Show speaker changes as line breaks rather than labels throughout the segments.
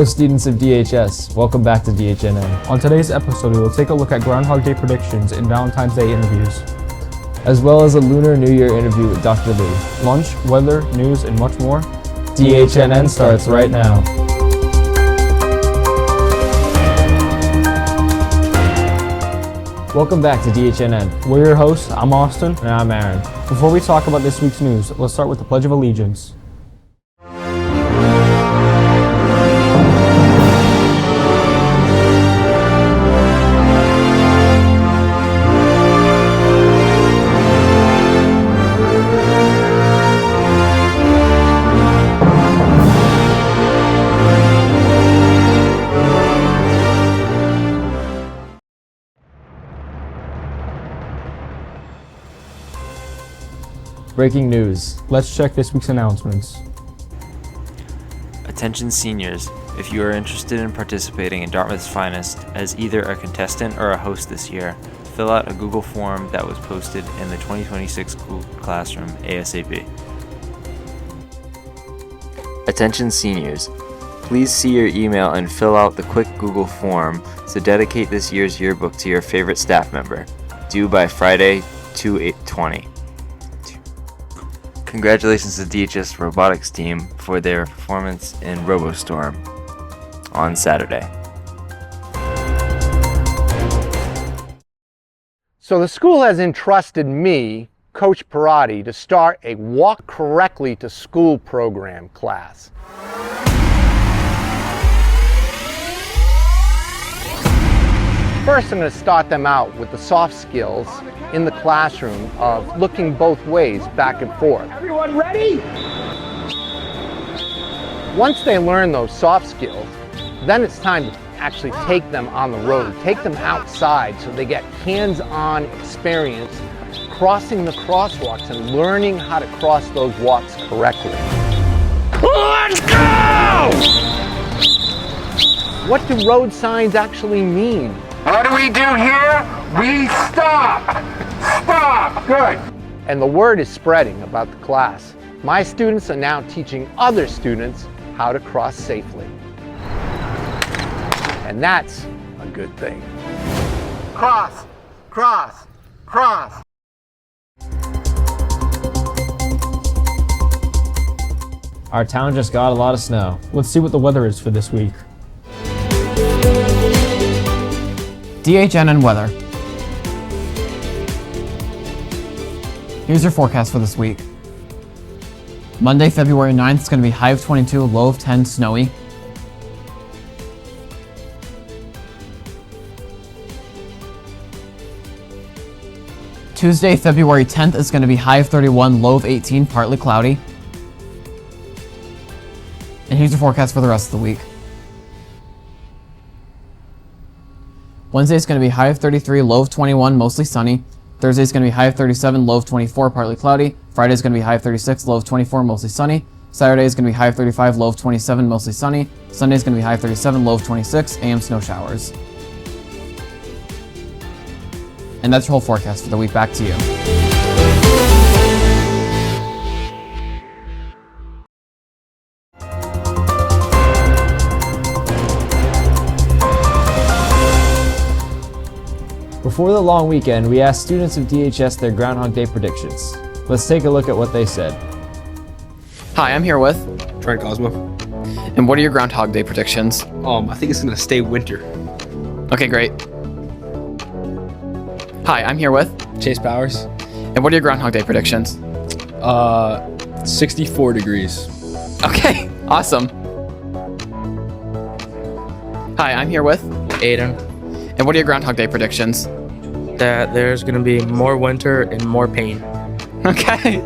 Students of DHS, welcome back to DHNN.
On today's episode, we will take a look at Groundhog Day predictions and Valentine's Day interviews,
as well as a Lunar New Year interview with Dr. Lee.
lunch, weather, news, and much more.
DHNN starts right now. Welcome back to DHNN.
We're your hosts. I'm Austin.
And I'm Aaron.
Before we talk about this week's news, let's start with the Pledge of Allegiance.
Breaking news.
Let's check this week's announcements.
Attention seniors, if you are interested in participating in Dartmouth's Finest as either a contestant or a host this year, fill out a Google form that was posted in the 2026 Google Classroom ASAP. Attention seniors, please see your email and fill out the quick Google form to dedicate this year's yearbook to your favorite staff member, due by Friday, 2/8/20. Congratulations to DHS Robotics team for their performance in RoboStorm on Saturday.
So the school has entrusted me, Coach Parati, to start a Walk Correctly to School program class. First, I'm going to start them out with the soft skills in the classroom of looking both ways, back and forth.
Everyone ready?
Once they learn those soft skills, then it's time to actually take them on the road, take them outside so they get hands-on experience crossing the crosswalks and learning how to cross those walks correctly.
Let's go!
What do road signs actually mean?
What do we do here? We stop! Stop! Good.
And the word is spreading about the class. My students are now teaching other students how to cross safely. And that's a good thing. Cross, cross, cross.
Our town just got a lot of snow.
Let's see what the weather is for this week.
DHNN weather. Here's your forecast for this week. Monday, February 9th is going to be high of 22, low of 10, snowy. Tuesday, February 10th is going to be high of 31, low of 18, partly cloudy. And here's your forecast for the rest of the week. Wednesday is going to be high of 33, low of 21, mostly sunny. Thursday is going to be high of 37, low of 24, partly cloudy. Friday is going to be high of 36, low of 24, mostly sunny. Saturday is going to be high of 35, low of 27, mostly sunny. Sunday is going to be high of 37, low of 26, AM snow showers. And that's your whole forecast for the week. Back to you.
Before the long weekend, we asked students of DHS their Groundhog Day predictions. Let's take a look at what they said.
Hi, I'm here with.
Trent Cosmo.
And what are your Groundhog Day predictions?
I think it's gonna stay winter.
Okay, great. Hi, I'm here with.
Chase Powers.
And what are your Groundhog Day predictions?
64 degrees.
Okay, awesome. Hi, I'm here with.
Aiden.
And what are your Groundhog Day predictions?
That there's gonna be more winter and more pain.
Okay.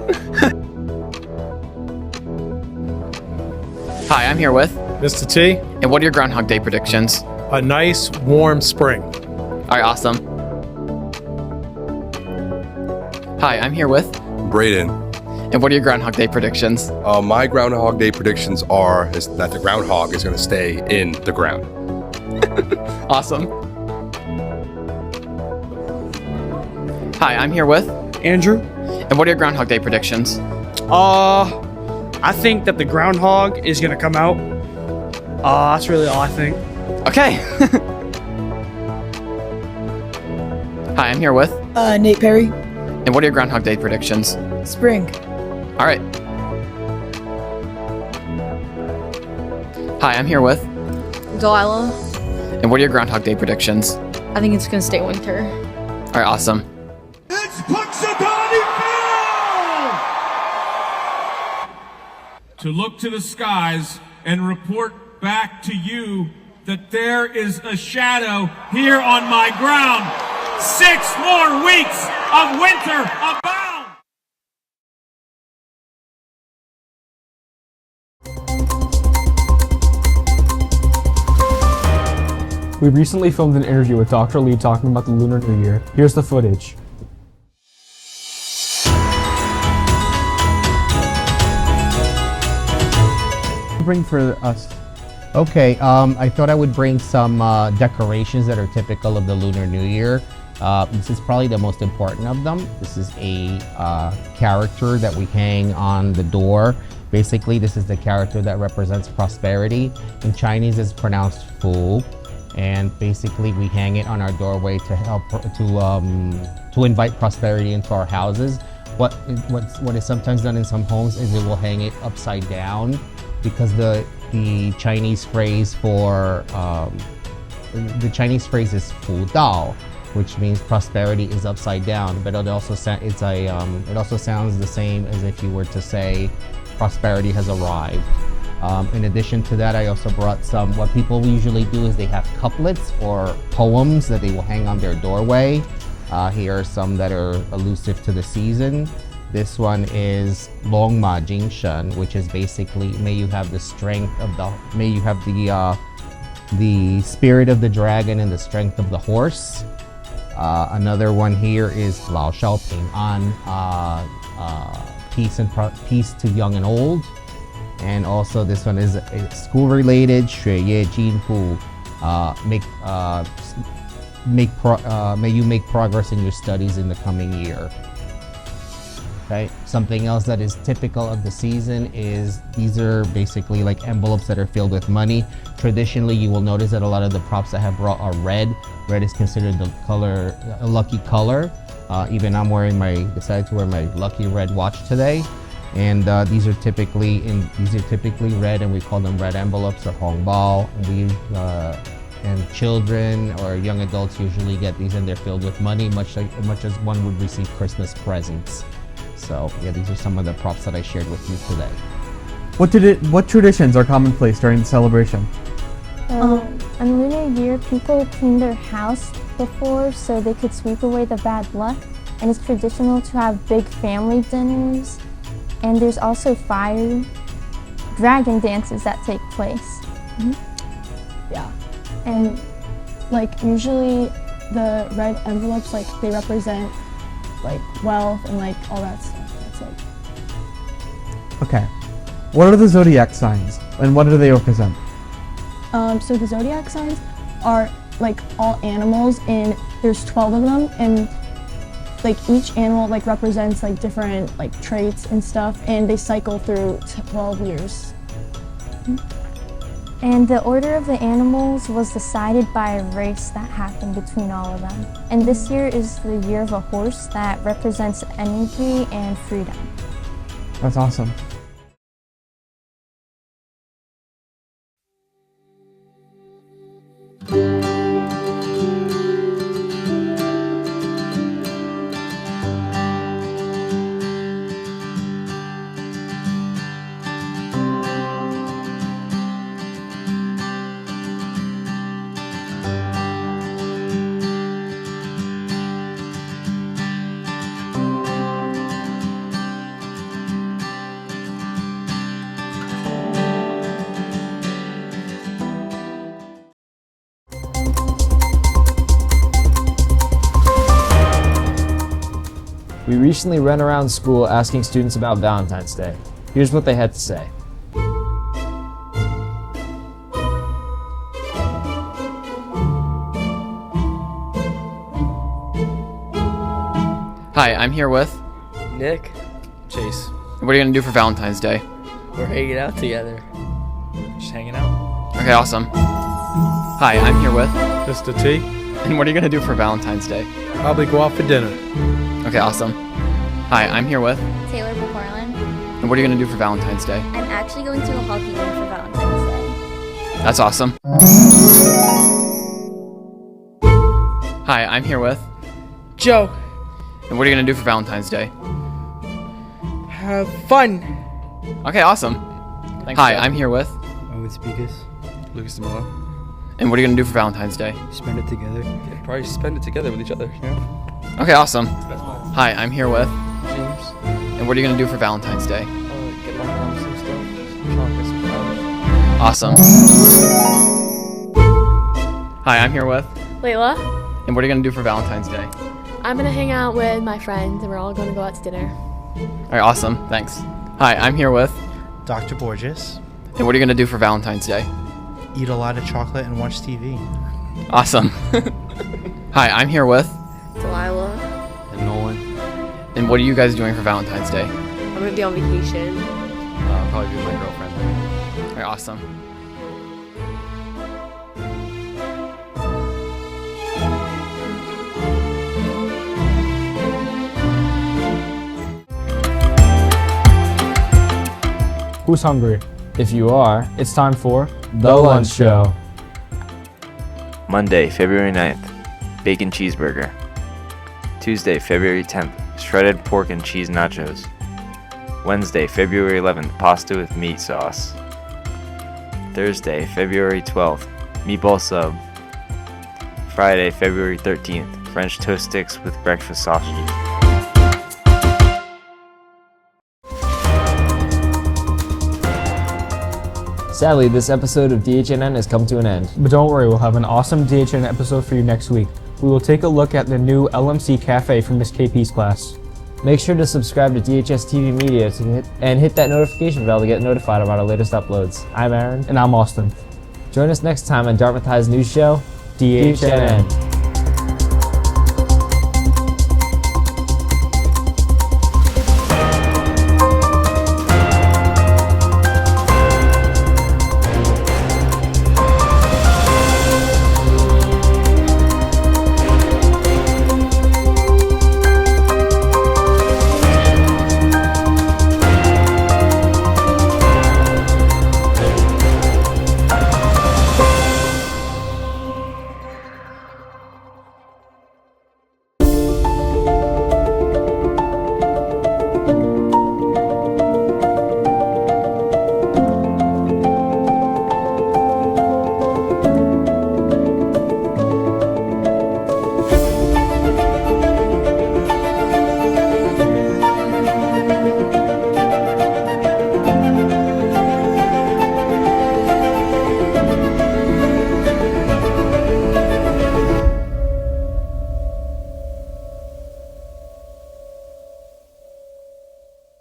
Hi, I'm here with.
Mr. T.
And what are your Groundhog Day predictions?
A nice, warm spring.
All right, awesome. Hi, I'm here with.
Braden.
And what are your Groundhog Day predictions?
My Groundhog Day predictions is that the groundhog is going to stay in the ground.
Awesome. Hi, I'm here with.
Andrew.
And what are your Groundhog Day predictions?
I think that the groundhog is gonna come out
That's really all I think.
Okay. Hi, I'm here with.
Nate Perry.
And what are your Groundhog Day predictions?
Spring.
All right. Hi, I'm here with.
Delilah.
And what are your Groundhog Day predictions?
I think it's gonna stay winter.
All right, awesome.
It's Punxsutawney Phil! To look to the skies and report back to you that there is a shadow here on my ground. 6 more weeks of winter abound!
We recently filmed an interview with Dr. Lee talking about the Lunar New Year. Here's the footage.
Bring for us. Okay, I thought I would bring some decorations that are typical of the Lunar New Year. This is probably the most important of them. This is a character that we hang on the door. Basically, this is the character that represents prosperity. In Chinese, it's pronounced Fu. And basically, we hang it on our doorway to help to invite prosperity into our houses. What is sometimes done in some homes is it will hang it upside down, because the Chinese phrase for the Chinese phrase is Fu Dao, which means prosperity is upside down. But it also sounds the same as if you were to say prosperity has arrived. In addition to that, I also brought some. What people usually do is they have couplets or poems that they will hang on their doorway. Here are some that are elusive to the season. This one is Long Ma Jing Shen, which is basically may you have the strength of the spirit of the dragon and the strength of the horse. Another one here is Lao Shao Ping An, peace to young and old. And also this one is school related, 学业进步, may you make progress in your studies in the coming year. Okay. Something else that is typical of the season is these are basically like envelopes that are filled with money. Traditionally, you will notice that a lot of the props that have brought are red. Red is considered a lucky color. Even I'm decided to wear my lucky red watch today. And these are typically red, and we call them red envelopes or hongbao. And children or young adults usually get these, and they're filled with money, much as one would receive Christmas presents. So yeah, these are some of the props that I shared with you today.
What traditions are commonplace during the celebration?
On Lunar Year, people clean their house before so they could sweep away the bad luck, and it's traditional to have big family dinners. And there's also dragon dances that take place.
Mm-hmm. Yeah, and like usually the red envelopes, like they represent like wealth and like all that stuff. That's like.
Okay, what are the zodiac signs and what do they represent?
So the zodiac signs are like all animals, and there's 12 of them, and like each animal like represents like different like traits and stuff, and they cycle through 12 years.
And the order of the animals was decided by a race that happened between all of them. And this year is the year of a horse that represents energy and freedom.
That's awesome.
We recently ran around school asking students about Valentine's Day. Here's what they had to say.
Hi, I'm here with.
Nick, Chase.
What are you gonna do for Valentine's Day?
We're hanging out together.
Just hanging out.
All Okay, awesome. Hi, I'm here with.
Mr. T.
And what are you gonna do for Valentine's Day?
Probably go out for dinner.
Okay, awesome. Hi, I'm here with.
Taylor McFarland.
And what are you gonna do for Valentine's Day?
I'm actually going to a hockey game for Valentine's Day.
That's awesome. Hi, I'm here with.
Joe.
And what are you gonna do for Valentine's Day?
Have fun.
Okay, awesome.
Thanks,
Hi,
Joe.
I'm here with.
Owen Speakus.
Lucas tomorrow.
And what are you gonna do for Valentine's Day?
Spend it together.
Yeah, probably spend it together with each other. Yeah.
Okay, awesome. Hi, I'm here with.
James.
And what are you gonna do for Valentine's Day?
Get my mom some stuff. Some chocolate, some flowers.
Awesome. Hi, I'm here with.
Layla.
And what are you gonna do for Valentine's Day?
I'm gonna hang out with my friends and we're all gonna go out to dinner.
Alright, awesome. Thanks. Hi, I'm here with.
Dr. Borges.
And what are you gonna do for Valentine's Day?
Eat a lot of chocolate and watch TV.
Awesome. Hi, I'm here with.
Delilah.
And Nolan.
And what are you guys doing for Valentine's Day?
I'm gonna be on vacation.
Probably be with my girlfriend.
Alright, awesome.
Who's hungry? If you are, it's time for The Lunch Show.
Monday, February 9th, bacon cheeseburger. Tuesday, February 10th, shredded pork and cheese nachos. Wednesday, February 11th, pasta with meat sauce. Thursday, February 12th, meatball sub. Friday, February 13th, French toast sticks with breakfast sausages.
Sadly, this episode of DHNN has come to an end.
But don't worry, we'll have an awesome DHN episode for you next week. We will take a look at the new LMC Cafe from Miss KP's class.
Make sure to subscribe to DHS TV Media and hit that notification bell to get notified about our latest uploads. I'm Aaron.
And I'm Austin.
Join us next time on Dartmouth High's news show, DHNN.